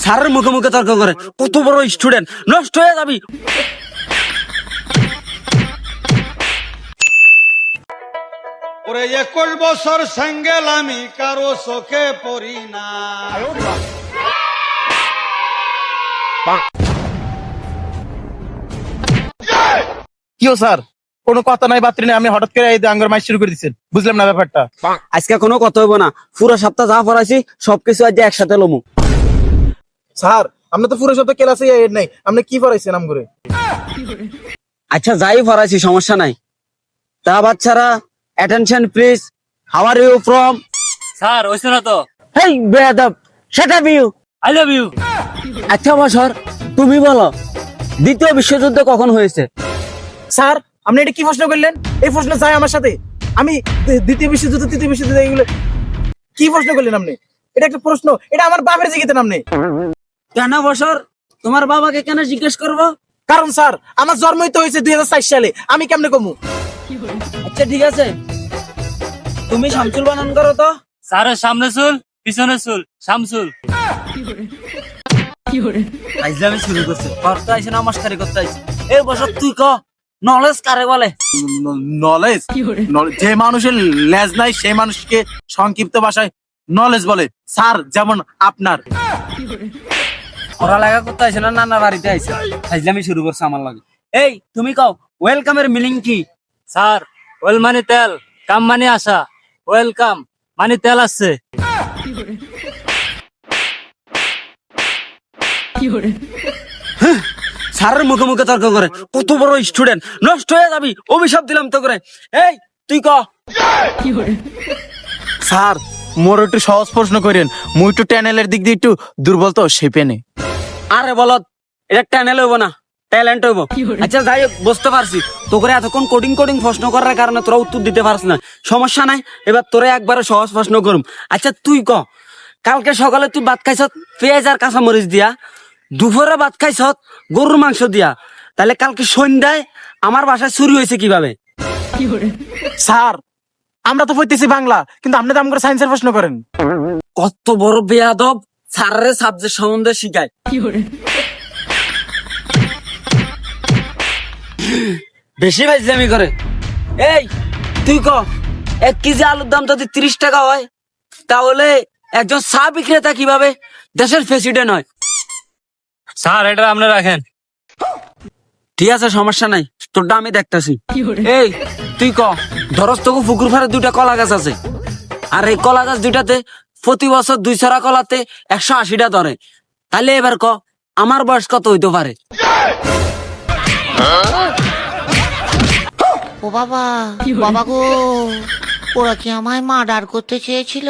স্যারের মুখে মুখে তর্ক করে, কত বড় স্টুডেন্ট, নষ্ট হয়ে যাবি। ওরে 21 বছর সিঙ্গেল আমি কারো চোখে পড়ি না। কিও স্যার, কোনো কথা নাই বাত্রি নেই, আপনি হঠাৎ করে এই আঙ্গুর মাইস শুরু করে দিচ্ছেন, বুঝলাম না ব্যাপারটা। আজকে কোনো কথা হইব না, পুরো সপ্তাহ যা পড়াইছি সবকিছু আজ একসাথে লমু। স্যার আপনি তো পুরো সপ্তাহ ক্লাসে নাই, আপনি কি পড়াইছেন আমগুরে? আচ্ছা যাই পড়াইছি সমস্যা নাই। তা বাচ্চারা attention please, how are you from? Sir হইছে না তো। হেই বেয়াদব, shut up you. I love you. আচ্ছা বছর তুমি বলো, দ্বিতীয় বিশ্বযুদ্ধ কখন হয়েছে? স্যার আপনি এটা কি প্রশ্ন করলেন? এই প্রশ্ন চাই আমার সাথে? আমি দ্বিতীয় বিশ্বযুদ্ধ তৃতীয় বিশ্বযুদ্ধ এগুলো কি প্রশ্ন করলেন আপনি? এটা একটা প্রশ্ন, এটা আমার বাপের জিজ্ঞেতেন আপনি। কেন বছর, তোমার বাবাকে কেন জিজ্ঞেস করবো? কারণ স্যার আমার জন্মই তো হয়েছে 2004 সালে, আমি কেমনে কমু? আচ্ছা ঠিক আছে, তুমি শামসুল বানান করো তো। স্যারের সামনে চুল পিছনে চুল শামসুল। আইজলামি শুরু করছে, করতে আইসে না মাস্টারি করতে আইসে। এই বছর তুই ক, নলেজ কারে বলে? নলেজ? যে মানুষের লেজ নাই সেই মানুষকে সংক্ষিপ্ত ভাষায় নলেজ বলে। স্যার যেমন আপনার। পড়ালেখা করতে আইসে না নানা বাড়িতে আইসে, আইজলামি শুরু করছে আমার লাগে। এই তুমি কও, ওয়েলকামের মিনিং কি? স্যার ওয়েল মানে তেল, কাম মানে আসা, ওয়েলকাম মানে তেল আছে। স্যারের মুখে মুখে তর্ক করে, কত বড় স্টুডেন্ট, নষ্ট হয়ে যাবি, অভিশাপ দিলাম তো করে। এই তুই ক। স্যার মোর একটু সহজ প্রশ্ন করেন, মুই একটু ট্যানেলের দিক দিয়ে একটু দুর্বল তো সেই পেনে। আরে বলত, এটা ট্যানেল হইব না, ট্যালেন্ট হইব। আচ্ছা যাই হোক, বুঝতে পারছি তো করে এতক্ষণ কোডিং কোডিং প্রশ্ন করার কারণে তোরা উত্তর দিতে পারছ না, সমস্যা নাই। এবার তোরা একবারে সহজ প্রশ্ন করুম। আচ্ছা তুই ক, কালকে সকালে তুই ভাত খাইছ পেঁয়াজ আর কাঁচামরিচ দিয়া, দুপুরে ভাত খাইছ গরুর মাংস দিয়া, তাহলে কালকে সন্ধ্যায় আমার বাসায় চুরি হয়েছে কিভাবে? স্যার আমরা তো পড়তেছি বাংলা, কিন্তু আপনি তো আমাকে সায়েন্সের প্রশ্ন করেন। কত বড় বেয়াদব, স্যারের সাবজেক্ট সম্বন্ধে শিখায়। বেশি ফাইজলামি করে। এই তুই ক, 1 কেজি আলুর দাম যদি 30 টাকা হয়, তাহলে একজন চা বিক্রেতা কিভাবে দেশের প্রেসিডেন্ট হয়? স্যার এটা আপনি রাখেন। ঠিক আছে সমস্যা নাই, তোরটা আমি দেখতাছি। এই তুই ক, ধরস তোকে পুকুর পাড়ে 2টা কলা গাছ আছে, আর এই কলা গাছ 2টাতে প্রতি বছর 2 ছড়া কলাতে 180টা ধরে, তাহলে এবার ক আমার বয়স কত হইতে পারে? ও বাবা, বাবা গো, ওরা কি আমায় মার্ডার করতে চেয়েছিল?